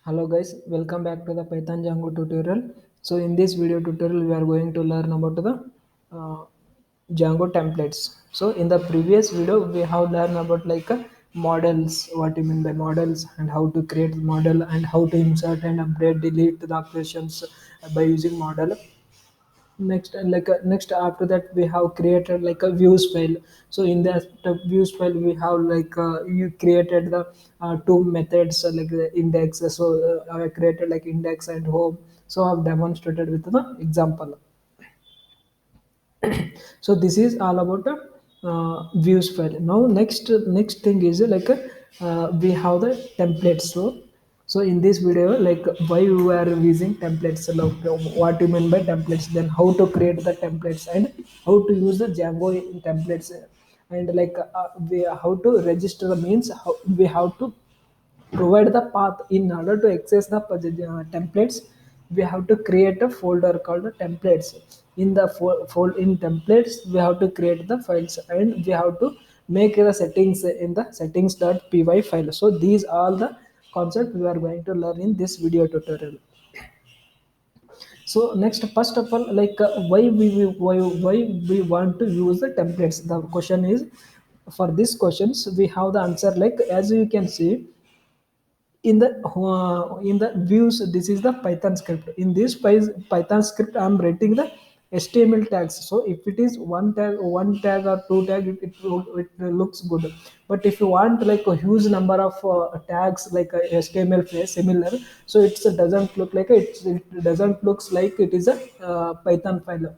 Hello guys, welcome back to the Python Django tutorial. So in this video tutorial we are going to learn about the uh, Django templates. So in the previous video we have learned about models, what you mean by models, and how to create the model and how to insert and update delete the operations by using model. Next after that we have created like a views file. So in that views file we have you created the two methods like the index. So I created like index and home. So I've demonstrated with the example. So this is all about the views file. Now next thing is we have the templates. So in this video, like why we are using templates, like what you mean by templates, then how to create the templates and how to use the Django in templates, and how to register the means, how we have to provide the path. In order to access the templates, we have to create a folder called templates. In the fold in templates we have to create the files, and we have to make the settings in the settings.py file. So these are the concept we are going to learn in this video tutorial. So next, first of all, why we want to use the templates. The question is, for these questions we have the answer. Like as you can see in the views, this is the Python script. In this Python script I'm writing the HTML tags. So if it is one tag or two tag, it looks good. But if you want like a huge number of tags like a HTML phrase similar, so it doesn't look like it doesn't looks like it is a Python file.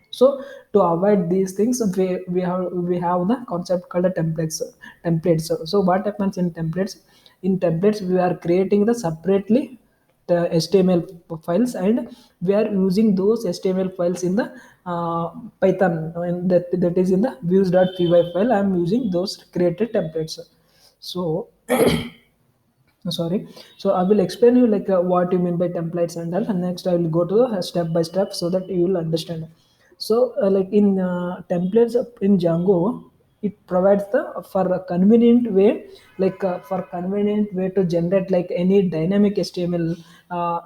So to avoid these things, we have the concept called a templates. So what happens in templates? In templates we are creating the separately the HTML files, and we are using those HTML files in the Python, and that is in the views.py file. I am using those created templates. So sorry. So I will explain you what you mean by templates and all, and next I will go to step by step so that you will understand. So like in templates in Django, it provides the for a convenient way, for convenient way to generate like any dynamic HTML.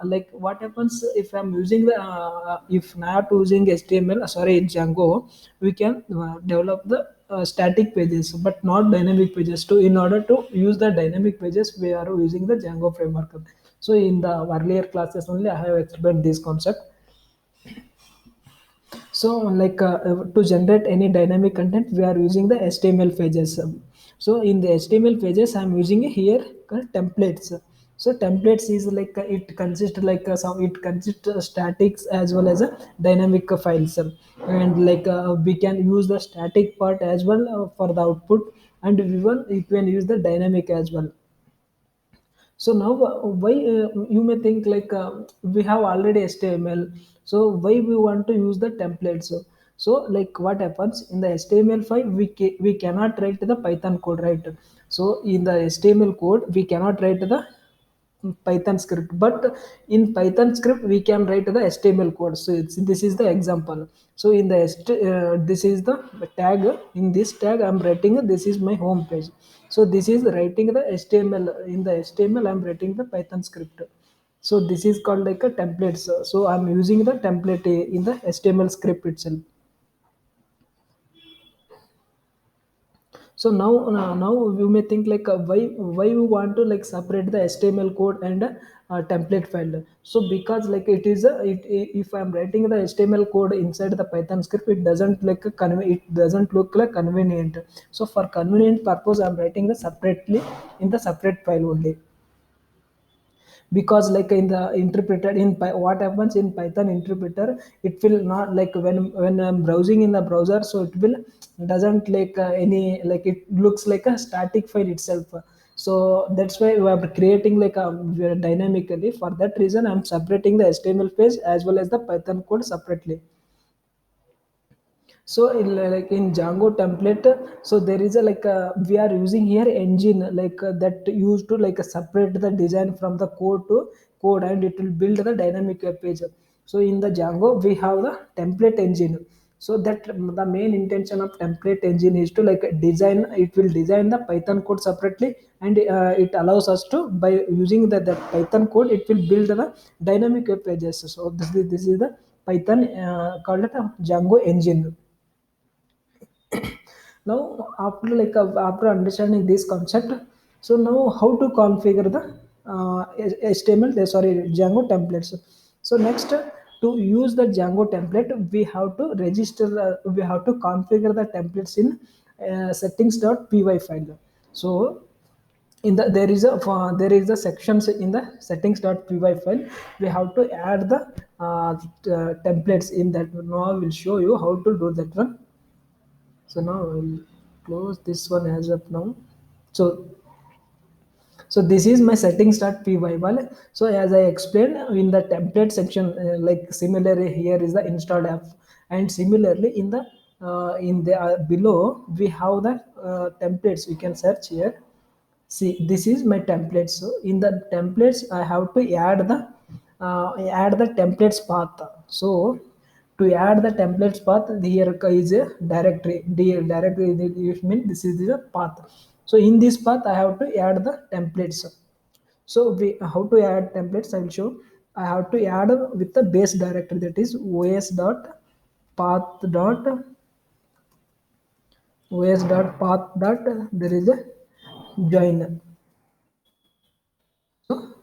Like what happens if I'm using the if not using HTML, sorry, in Django, we can develop the static pages but not dynamic pages. To in order to use the dynamic pages, we are using the Django framework. So in the earlier classes only I have explained this concept. So to generate any dynamic content, we are using the HTML pages. So in the HTML pages I'm using here templates. So templates is it consists it consists statics as well as a dynamic files. And we can use the static part as well for the output, and even you can use the dynamic as well. So now, why you may think we have already HTML, so why we want to use the template? So like what happens in the HTML file, we cannot write the Python code, right? So in the HTML code we cannot write the Python script, but in Python script we can write the HTML code. So this is the example. So in the this is the tag. In this tag I'm writing this is my home page. So this is writing the HTML. In the HTML I'm writing the Python script. So this is called like a template. So I'm using the template in the HTML script itself. So now you may think why we want to like separate the HTML code and template file. So because like it is if I'm writing the HTML code inside the Python script, it doesn't it doesn't look like convenient. So for convenient purpose I'm writing the separately in the separate file only. Because like in the interpreter in what happens in Python interpreter, it will not like when I'm browsing in the browser, so it will doesn't any like it looks like a static file itself. So that's why we are creating dynamically. For that reason I'm separating the HTML page as well as the Python code separately. So in Django template, so there is a we are using here engine that used to separate the design from the code to code, and it will build the dynamic web page. So in the Django we have the template engine. So that the main intention of template engine is to like design, it will design the Python code separately, and it allows us to, by using the Python code, it will build the dynamic web pages. So this is the Python called it a Django engine. Now after like after understanding this concept, so now how to configure the HTML, sorry, Django templates. So next, to use the Django template, we have to register, we have to configure the templates in settings.py file. So in the, there is a sections in the settings.py file, we have to add the templates in that. Now I will show you how to do that one. So now I will close this one as of now. So this is my settings.py file. So as I explained in the template section, like similarly here is the installed app, and similarly in the below we have the templates. You can search here. See, this is my template. So in the templates I have to add the templates path. So to add the templates path, here is a directory. Directory, it means this is the path. So in this path I have to add the templates. So we, how to add templates I will show. I have to add with the base directory, that is os dot path dot os dot path dot, there is a join. So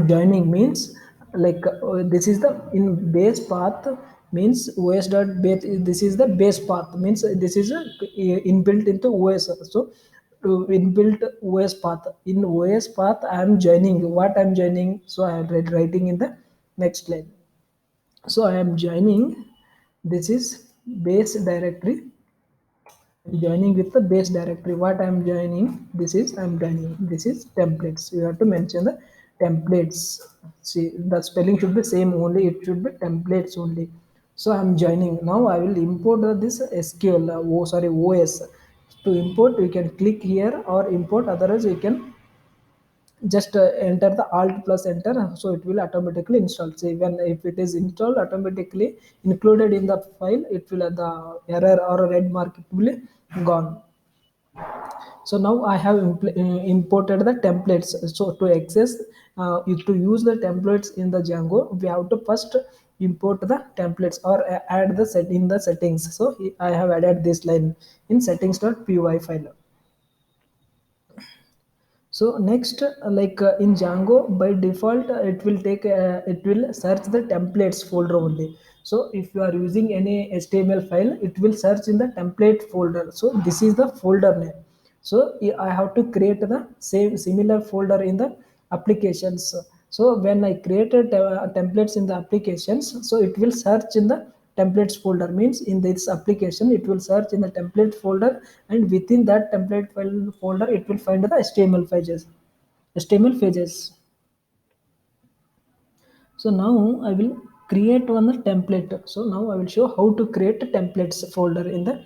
joining means like this is the in base path, means os dot base, this is the base path, means this is a inbuilt into os. So to inbuilt os path, in os path I am joining, what I am joining, so I am writing in the next line. So I am joining, this is base directory, joining with the base directory. What I am joining, this is I am joining, this is templates. You have to mention the templates. See, the spelling should be same only, it should be templates only. So I am joining. Now I will import this SQL, oh sorry, OS. To import, you can click here or import, otherwise you can just enter the alt plus enter, so it will automatically install. See, when if it is installed automatically included in the file, it will the error or a red mark, it will be gone. So now I have imported the templates. So to access, to use the templates in the Django, we have to first import the templates or add the set in the settings. So I have added this line in settings.py file. So next, in Django, by default, it will search the templates folder only. So if you are using any HTML file, it will search in the template folder. So this is the folder name. So I have to create the same similar folder in the applications. So when I created templates in the applications, so it will search in the templates folder, means in this application it will search in the template folder, and within that template file folder it will find the HTML pages. So now I will create one template. So now I will show how to create a templates folder in the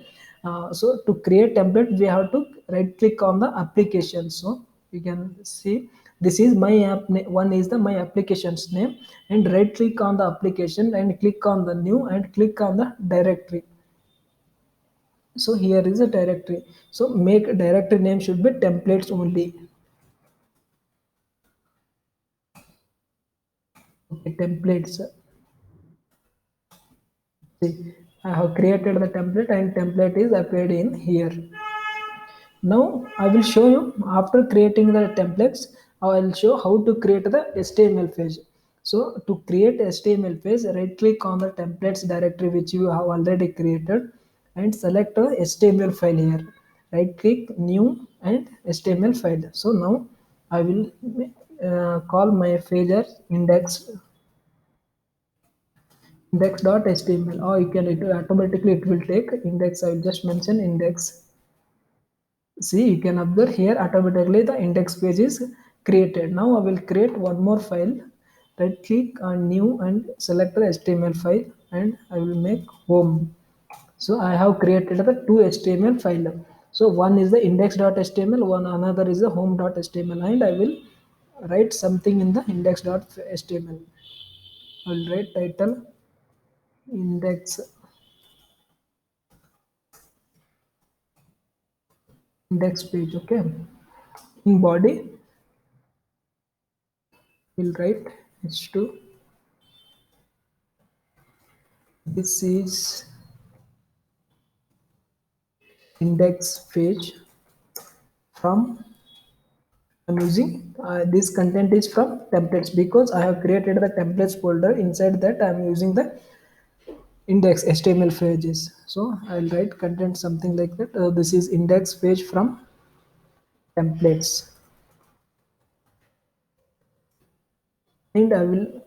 so to create template, we have to right click on the application. So you can see, this is my app, one is the my applications name, and right click on the application and click on the new and click on the directory. So here is a directory. So make directory name should be templates only. Okay, templates. See, I have created the template and template is appeared in here. Now I will show you, after creating the templates, I will show how to create the HTML page. So to create HTML page, right click on the templates directory which you have already created and select the HTML file here. Right click new and HTML file. So now I will call my page as index.html, or you can, it automatically it will take index. I will just mention index. See, you can observe here automatically the index page is created. Now I will create one more file. Right click on new and select the HTML file, and I will make home. So I have created the two HTML file. So one is the index.html, one another is the home.html, and I will write something in the index.html. I will write title index. index page. Okay, in body we'll write h2. This is index page from, I'm using this content is from templates because I have created the templates folder. Inside that I'm using the index HTML pages. So I'll write content something like that. This is index page from templates, and I will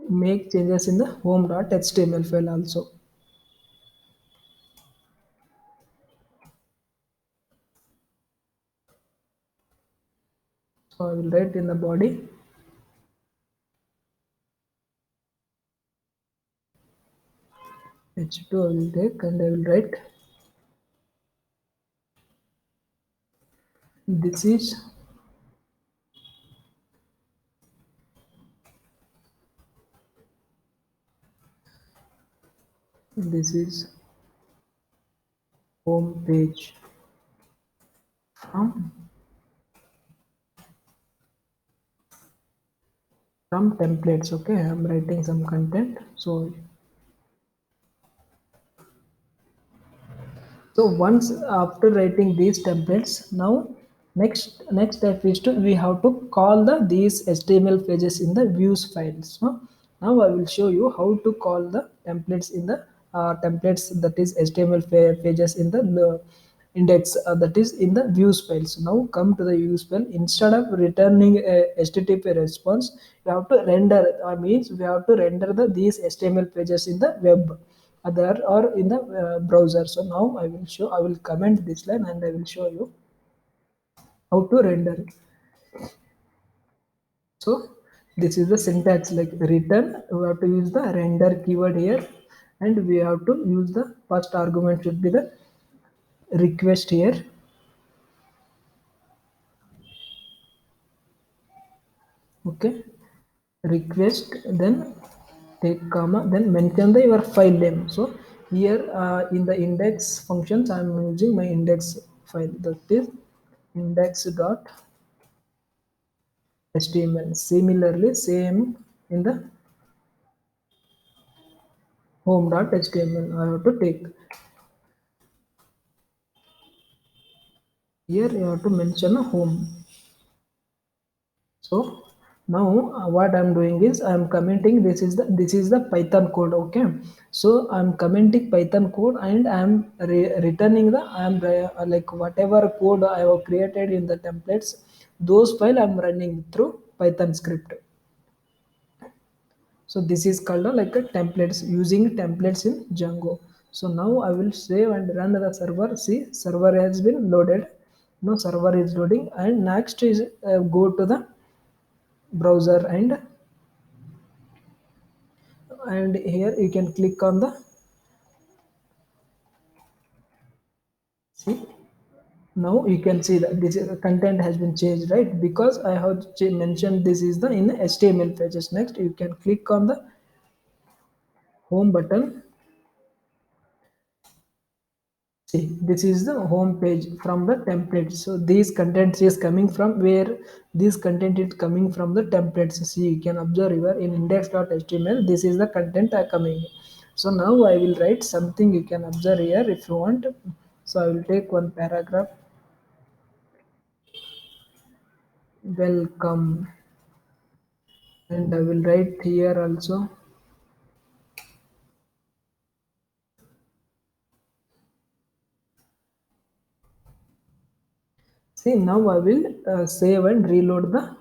make changes in the home.html file also. So I will write in the body h2 I will take, and I will write this is this is home page from templates. Okay, I'm writing some content. So once after writing these templates, now next step is to we have to call these HTML pages in the views files. No? Now I will show you how to call the templates in the templates, that is HTML pages in the index, that is in the views file. So now come to the views file. Instead of returning a HTTP response, you have to render. Means we have to render these HTML pages in the web other or in the browser. So now I will comment this line and I will show you how to render it. So this is the syntax, like return, we have to use the render keyword here, and we have to use the first argument should be the request here. Okay, request, then take comma, then mention your file name. So here in the index functions I am using my index file, that is index.html. Similarly, same in the home.html I have to take. Here you have to mention a home. So now what I'm doing is I'm commenting, this is the Python code. Okay, so I'm commenting Python code, and I'm returning the like whatever code I have created in the templates, those file I'm running through Python script. So this is called like a templates, using templates in Django. So now I will save and run the server. See, server has been loaded. Now server is loading, and next is go to the browser, and here you can click on the, see, now you can see that this content has been changed, right? Because I have mentioned this is the in HTML pages. Next you can click on the home button. See, this is the home page from the template. So these contents is coming from where? This content is coming from the templates. See, you can observe here in index.html, this is the content are coming. So now I will write something, you can observe here if you want. So I will take one paragraph. Welcome, and I will write here also. See, now I will save and reload the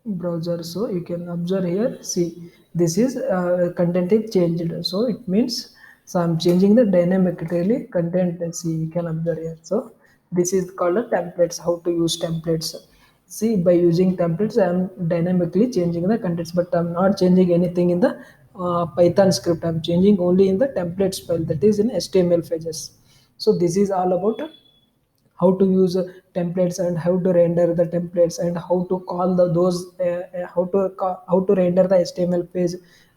browser. So you can observe here. See, this is content is changed. So it means, so I'm changing the dynamically content. See, you can observe here. So this is called a templates, how to use templates. See, by using templates I'm dynamically changing the contents, but I'm not changing anything in the Python script. I'm changing only in the templates file, that is in HTML pages. So this is all about how to use templates, and how to render the templates, and how to call how to render the HTML page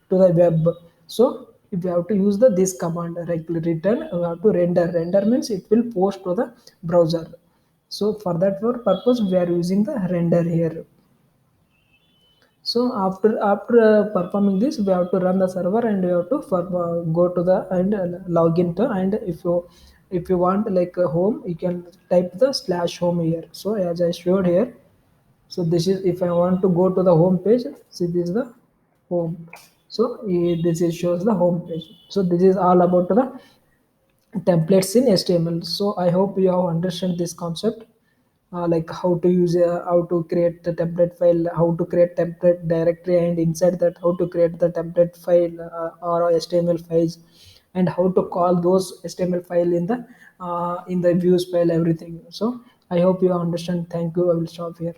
to the web. So if you have to use the this command like return, you have to render means it will post to the browser. So for that purpose we are using the render here. So after performing this, we have to run the server and we have to go to the and log into. And if you want like a home, you can type the slash home here. So as I showed here, so this is if I want to go to the home page. See, this is the home. So this is shows the home page. So this is all about the templates in HTML. So I hope you have understand this concept, like how to use how to create the template file, how to create template directory, and inside that how to create the template file or HTML files, and how to call those HTML file in the views file, everything. So I hope you understand. Thank you. I will stop here.